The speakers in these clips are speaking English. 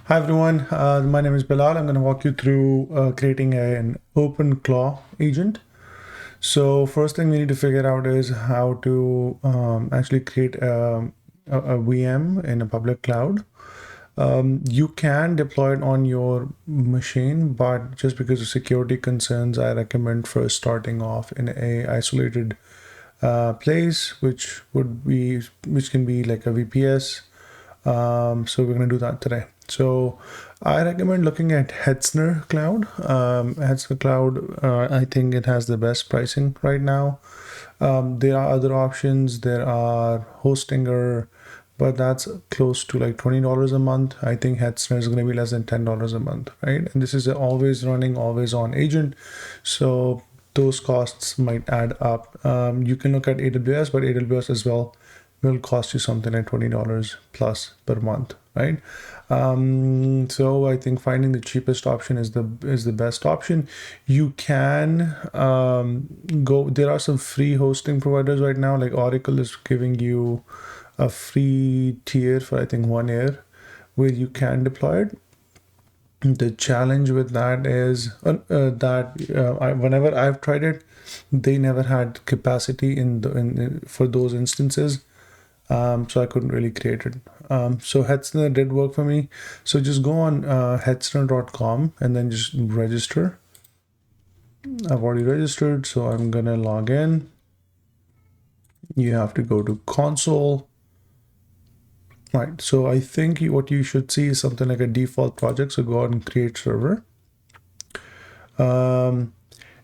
Hi everyone, my name is Bilal. I'm going to walk you through creating an OpenClaw agent. So first thing we need to figure out is how to actually create a VM in a public cloud. You can deploy it on your machine, but just because of security concerns, I recommend first starting off in a isolated place, which can be like a VPS. So we're going to do that today. So I recommend looking at Hetzner Cloud. Hetzner Cloud, I think it has the best pricing right now. There are other options. There are Hostinger, but that's close to like $20 a month. I think Hetzner is going to be less than $10 a month, right? And this is an always running, always on agent. So those costs might add up. You can look at AWS, but AWS as well will cost you something like $20 plus per month, right? So I think finding the cheapest option is the best option. You can go. There are some free hosting providers right now, like Oracle is giving you a free tier for I think 1 year, where you can deploy it. The challenge with that is whenever I've tried it, they never had capacity for those instances. So I couldn't really create it. So Hetzner did work for me. So just go on hetzner.com and then just register. I've already registered, so I'm gonna log in. You have to go to console. Right, so I think what you should see is something like a default project. So go ahead and create server.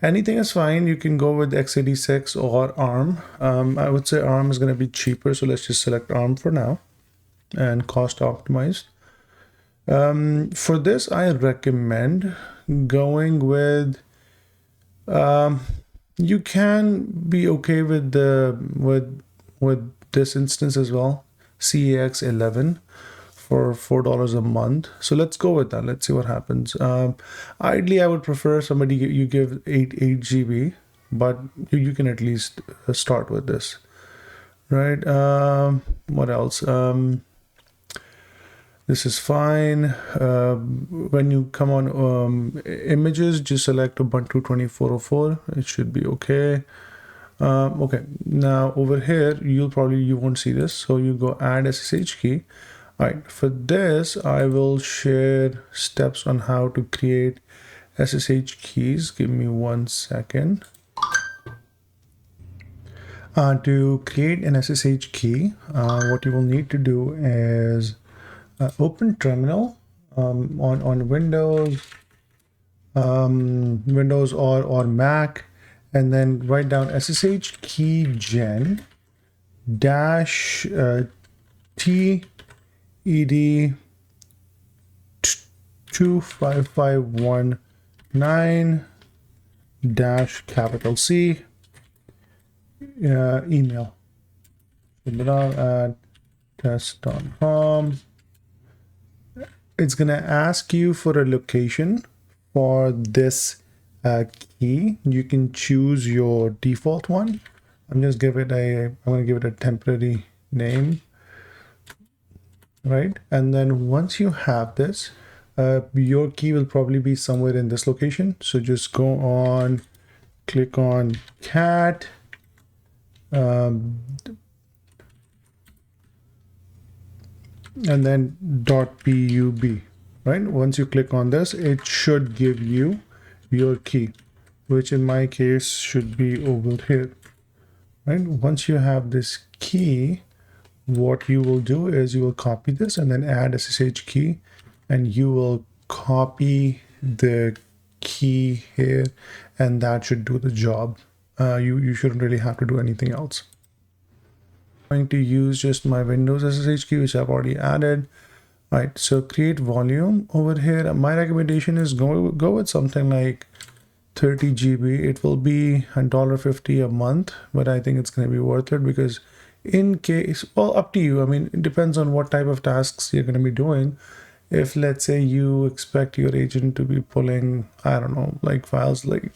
Anything is fine. You can go with x86 or ARM. I would say ARM is going to be cheaper, so let's just select ARM for now and cost optimized. For this, I recommend going with. You can be okay with with this instance as well, CAX 11 for $4 a month. So let's go with that. Let's see what happens. Ideally, I would prefer somebody you give 8 GB, but you can at least start with this, right? What else? This is fine. When you come on images, just select Ubuntu 2404. It should be okay. Okay, now over here, you won't see this. So you go add SSH key. All right, for this, I will share steps on how to create SSH keys. Give me 1 second. To create an SSH key, what you will need to do is open terminal on Windows, Windows or Mac, and then write down SSH key gen dash TED 25519 dash capital C email. At test.com. It's going to ask you for a location for this key. You can choose your default one. I'm going to give it a temporary name, right? And then once you have this, your key will probably be somewhere in this location. So just go on, click on cat, and then .pub, right? Once you click on this, it should give you your key, which in my case should be over here, right? Once you have this key, what you will do is you will copy this and then add SSH key, and you will copy the key here, and that should do the job. You shouldn't really have to do anything else. Going to use just my Windows SSH key, which I've already added. All right, so create volume over here. My recommendation is go with something like 30 GB. It will be $1.50 a month, but I think it's going to be worth it because in case, well, up to you. I mean, it depends on what type of tasks you're going to be doing. If let's say you expect your agent to be pulling, I don't know, like files, like,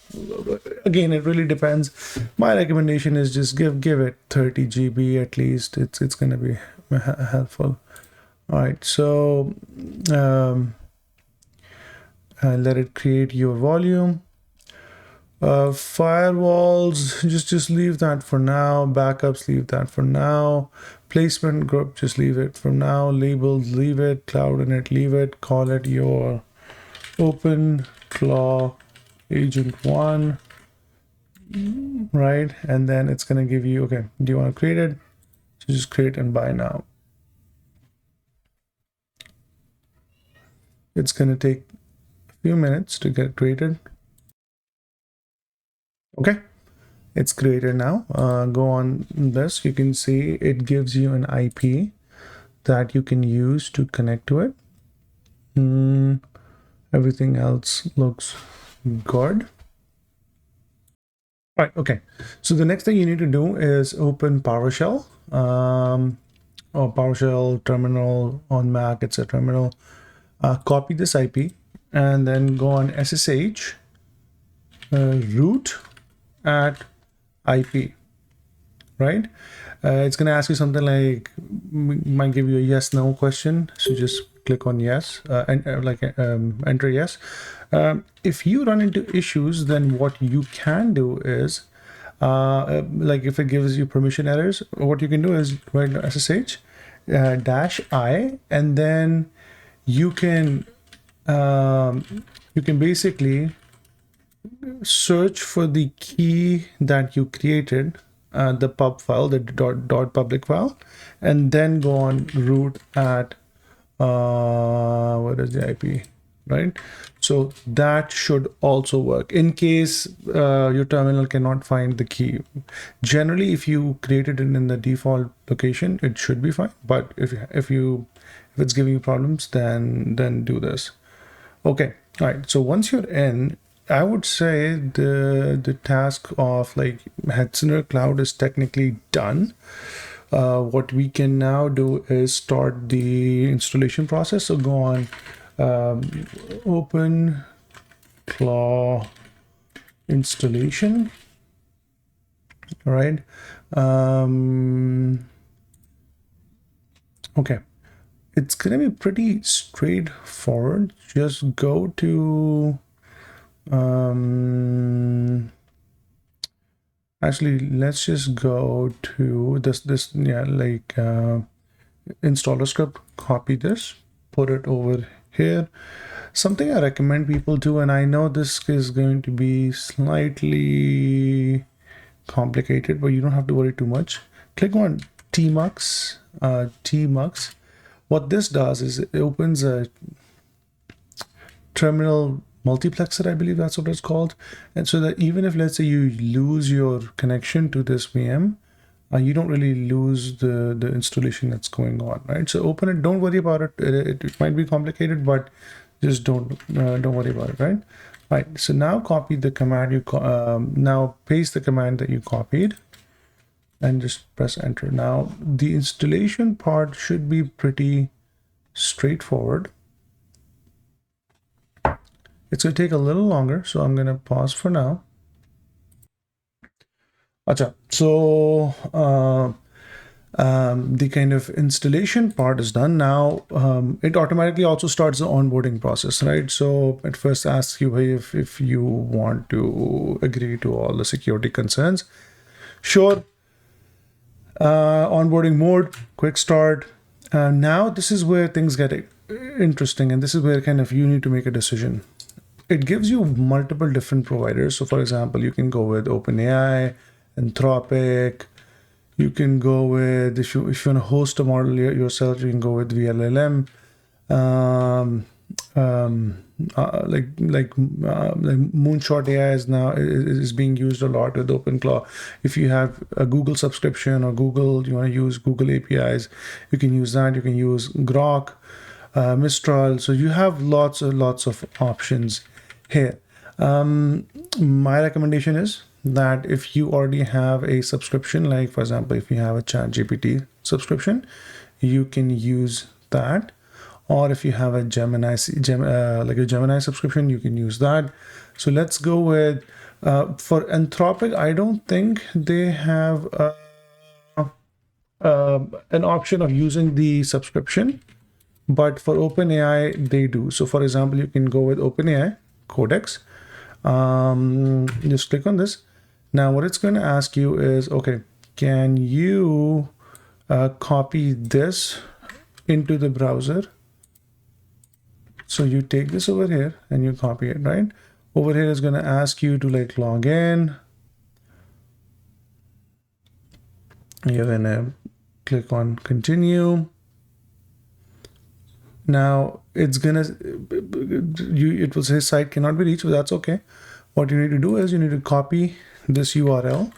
again, it really depends. My recommendation is just give it 30 GB at least. It's going to be helpful. All right, so let it create your volume. Firewalls, just leave that for now. Backups, leave that for now. Placement group, just leave it for now. Labels, leave it. Cloud init, leave it. Call it your OpenClaw agent 1, right? And then it's going to give you, okay, do you want to create it? So just create and buy now. It's going to take a few minutes to get created. Okay, it's created now. Go on this. You can see it gives you an IP that you can use to connect to it. Everything else looks good. All right, okay. So the next thing you need to do is open PowerShell or PowerShell terminal on Mac. It's a terminal. Copy this IP and then go on SSH root at IP, right? It's going to ask you something like, might give you a yes no question, so just click on yes and enter yes. If you run into issues, then what you can do is like if it gives you permission errors, what you can do is write SSH -I, and then you can basically search for the key that you created, the pub file, the dot public file, and then go on root at what is the IP, right? So that should also work in case your terminal cannot find the key. Generally, if you created it in the default location, it should be fine. But if it's giving you problems, then do this. Okay, all right. So once you're in, I would say the task of like Hetzner Cloud is technically done. What we can now do is start the installation process. So go on OpenClaw installation. All right. Okay. It's going to be pretty straightforward. Just go to actually, let's just go to this installer script, copy this, put it over here. Something I recommend people do, and I know this is going to be slightly complicated, but you don't have to worry too much. Click on tmux. What this does is it opens a terminal multiplexer, I believe that's what it's called. And so that even if, let's say, you lose your connection to this VM, you don't really lose the installation that's going on, right? So open it, don't worry about it. It might be complicated, but just don't worry about it, right? Right, so now copy the command now paste the command that you copied and just press enter. Now the installation part should be pretty straightforward. It's going to take a little longer, so I'm going to pause for now. Acha, so the kind of installation part is done. Now it automatically also starts the onboarding process, right? So it first asks you if you want to agree to all the security concerns. Sure. Onboarding mode, quick start. Now this is where things get interesting, and this is where kind of you need to make a decision. It gives you multiple different providers. So for example, you can go with OpenAI, Anthropic. You can go with, if you want to host a model yourself, you can go with VLLM. Like Moonshot AI is being used a lot with OpenClaw. If you have a Google subscription or Google, you want to use Google APIs, you can use that. You can use Grok, Mistral. So you have lots of options here. My recommendation is that if you already have a subscription, like for example, if you have a ChatGPT subscription, you can use that. Or if you have a Gemini subscription, you can use that. So let's go with, for Anthropic, I don't think they have an option of using the subscription. but for OpenAI, they do. So for example, you can go with OpenAI Codex. Just click on this. Now what it's going to ask you is, okay, can you copy this into the browser? So you take this over here and you copy it, right? Over here is going to ask you to like log in. You're going to click on continue. Now it's gonna, it will say site cannot be reached, but that's okay. What you need to do is you need to copy this URL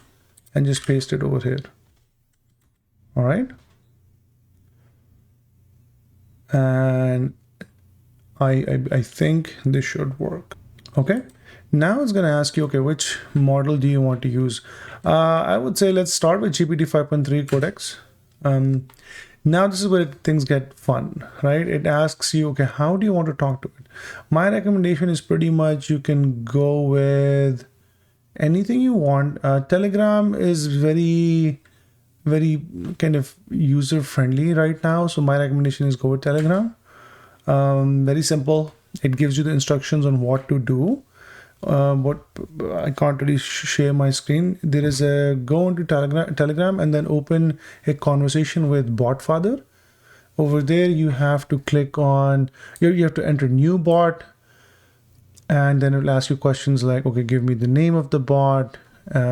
and just paste it over here. All right. And I think this should work. Okay. Now it's gonna ask you, okay, which model do you want to use? I would say let's start with GPT 5.3 Codex. Now this is where things get fun, right? It asks you, okay, how do you want to talk to it? My recommendation is pretty much you can go with anything you want. Telegram is very kind of user friendly right now. So my recommendation is go with Telegram. Very simple. It gives you the instructions on what to do. What I can't really share my screen. There is a go into Telegram and then open a conversation with Botfather. Over there, you have to click on, you have to enter new bot, and then it will ask you questions like, okay, give me the name of the bot. You'll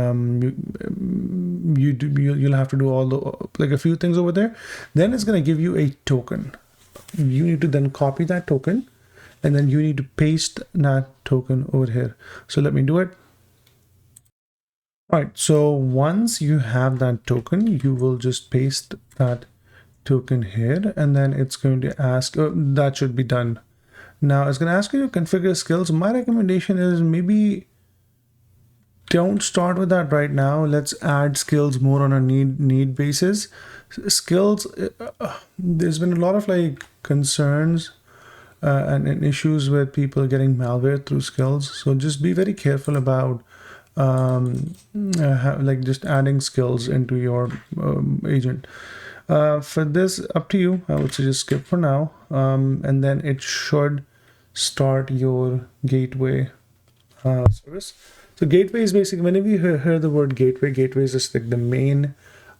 have to do all the, like a few things over there. Then it's going to give you a token. You need to then copy that token. And then you need to paste that token over here. So let me do it. All right, so once you have that token, you will just paste that token here, and then it's going to ask, that should be done. Now it's going to ask you to configure skills. My recommendation is maybe don't start with that right now. Let's add skills more on a need basis. Skills, there's been a lot of like concerns and issues with people getting malware through skills. So just be very careful about like just adding skills into your agent. For this, up to you. I would suggest skip for now. And then it should start your gateway service. So gateway is basically, whenever you hear the word gateway, gateway is just like the main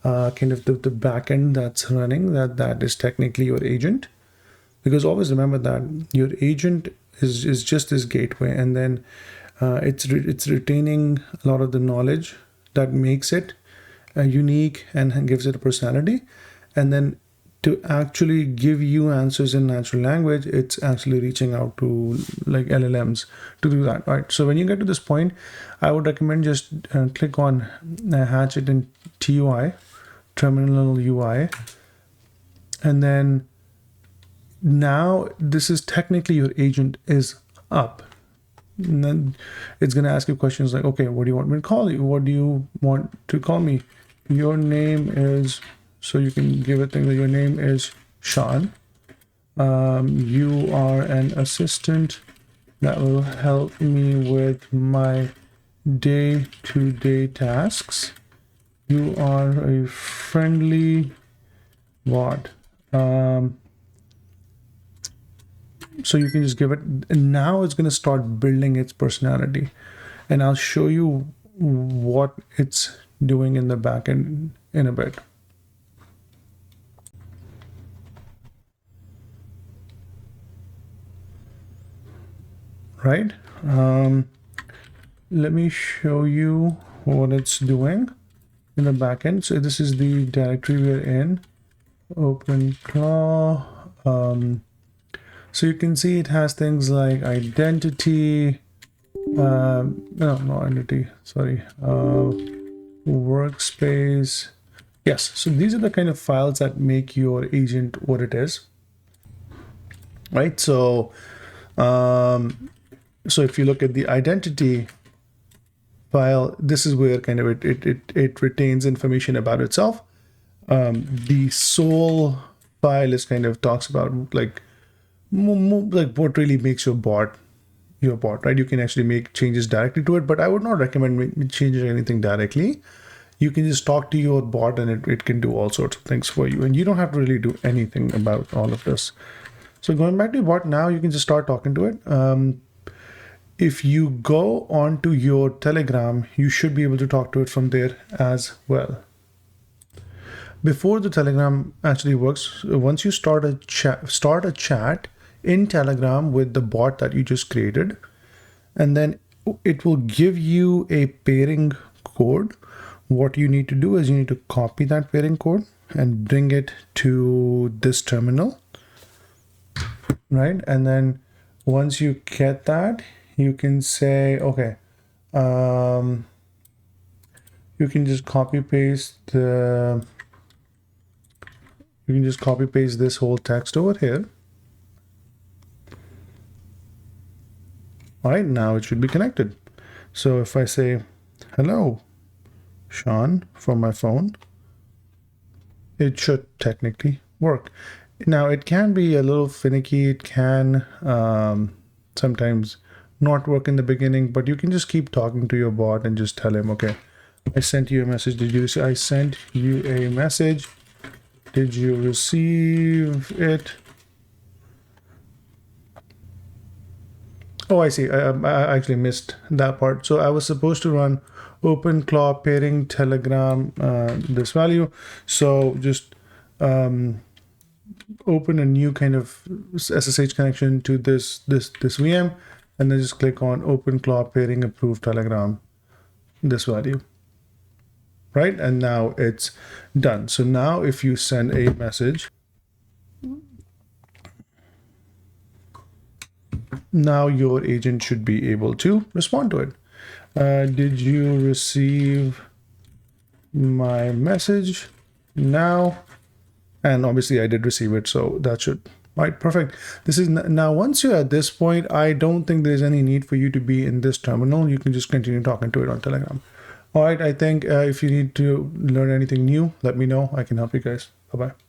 kind of the backend that's running. That is technically your agent. Because always remember that your agent is just this gateway, and then it's retaining a lot of the knowledge that makes it unique and gives it a personality. And then to actually give you answers in natural language, it's actually reaching out to like LLMs to do that. Right. So when you get to this point, I would recommend just click on Hatchet in TUI, Terminal UI, and then now this is technically your agent is up. And then it's going to ask you questions like, okay, what do you want me to call you? What do you want to call me? Your name is, so you can give it things like your name is Sean. You are an assistant that will help me with my day-to-day tasks. You are a friendly bot. So you can just give it, and now it's going to start building its personality, and I'll show you what it's doing in the backend in a bit. Right. Let me show you what it's doing in the backend. So this is the directory we're in, OpenClaw. So you can see it has things like identity, no, not identity, sorry, workspace. Yes, so these are the kind of files that make your agent what it is, right? So, so if you look at the identity file, this is where kind of it retains information about itself. The soul file is kind of talks about like what really makes your bot, right? You can actually make changes directly to it, but I would not recommend changing anything directly. You can just talk to your bot and it can do all sorts of things for you, and you don't have to really do anything about all of this. So going back to your bot now, you can just start talking to it. If you go onto your Telegram, you should be able to talk to it from there as well. Before the Telegram actually works, once you start a chat in Telegram with the bot that you just created, and then it will give you a pairing code. What you need to do is you need to copy that pairing code and bring it to this terminal, right? And then once you get that, you can say, okay, you can just copy paste this whole text over here. All right, now it should be connected. So if I say, hello, Sean, from my phone, it should technically work. Now it can be a little finicky. It can sometimes not work in the beginning, but you can just keep talking to your bot and just tell him, okay, I sent you a message. I sent you a message. Did you receive it? Oh, I see. I actually missed that part. So I was supposed to run OpenClaw pairing Telegram this value. So just open a new kind of SSH connection to this VM, and then just click on OpenClaw pairing approved Telegram this value. Right, and now it's done. So now if you send a message, now your agent should be able to respond to it. Did you receive my message now? And obviously I did receive it, so that should, right, perfect. This is now, once you're at this point, I don't think there's any need for you to be in this terminal. You can just continue talking to it on Telegram. All right, I think if you need to learn anything new, let me know. I can help you guys. Bye-bye.